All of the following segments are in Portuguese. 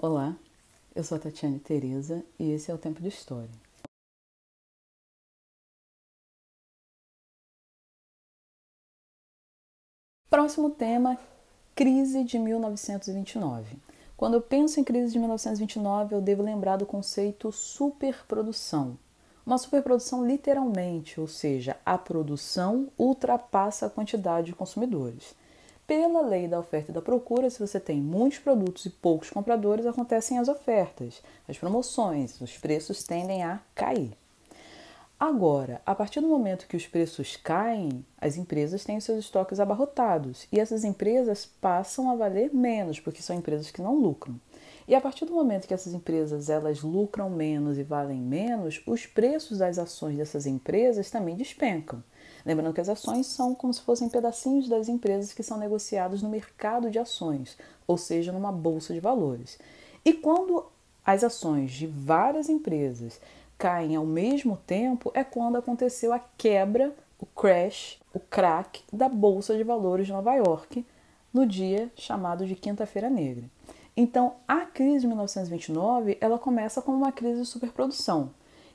Olá, eu sou a Tatiane Tereza e esse é o Tempo de História. Próximo tema, crise de 1929. Quando eu penso em crise de 1929, eu devo lembrar do conceito superprodução. Uma superprodução literalmente, ou seja, a produção ultrapassa a quantidade de consumidores. Pela lei da oferta e da procura, se você tem muitos produtos e poucos compradores, acontecem as ofertas, as promoções, os preços tendem a cair. Agora, a partir do momento que os preços caem, as empresas têm os seus estoques abarrotados e essas empresas passam a valer menos, porque são empresas que não lucram. E a partir do momento que essas empresas elas lucram menos e valem menos, os preços das ações dessas empresas também despencam. Lembrando que as ações são como se fossem pedacinhos das empresas que são negociados no mercado de ações, ou seja, numa bolsa de valores. E quando as ações de várias empresas caem ao mesmo tempo, é quando aconteceu a quebra, o crash, o crack da Bolsa de Valores de Nova York, no dia chamado de Quinta-feira Negra. Então, a crise de 1929, ela começa como uma crise de superprodução.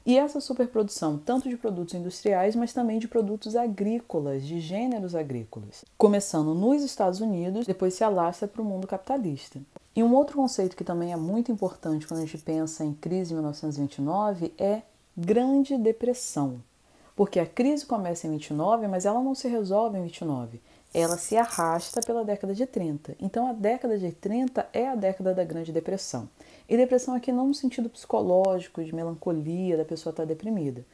E essa superprodução, tanto de produtos industriais, mas também de produtos agrícolas, de gêneros agrícolas. Começando nos Estados Unidos, depois se alastra para o mundo capitalista. E um outro conceito que também é muito importante quando a gente pensa em crise de 1929 é Grande Depressão. Porque a crise começa em 29, mas ela não se resolve em 29. Ela se arrasta pela década de 30. Então a década de 30 é a década da Grande Depressão. E depressão aqui não no sentido psicológico, de melancolia, da pessoa estar deprimida.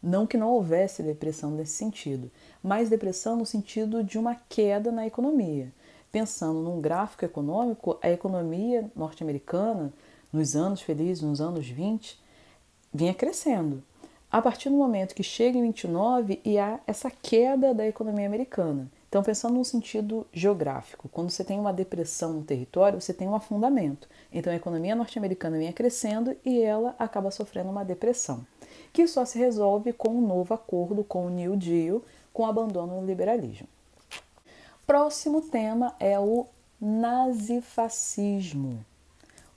Não que não houvesse depressão nesse sentido, mas depressão no sentido de uma queda na economia. Pensando num gráfico econômico, a economia norte-americana, nos anos felizes, nos anos 20, vinha crescendo. A partir do momento que chega em 29 e há essa queda da economia americana. Então, pensando no sentido geográfico, quando você tem uma depressão no território, você tem um afundamento. Então, a economia norte-americana vinha crescendo e ela acaba sofrendo uma depressão, que só se resolve com um novo acordo, com o New Deal, com o abandono do liberalismo. Próximo tema é o nazifascismo.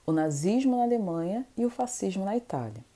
O nazismo na Alemanha e o fascismo na Itália.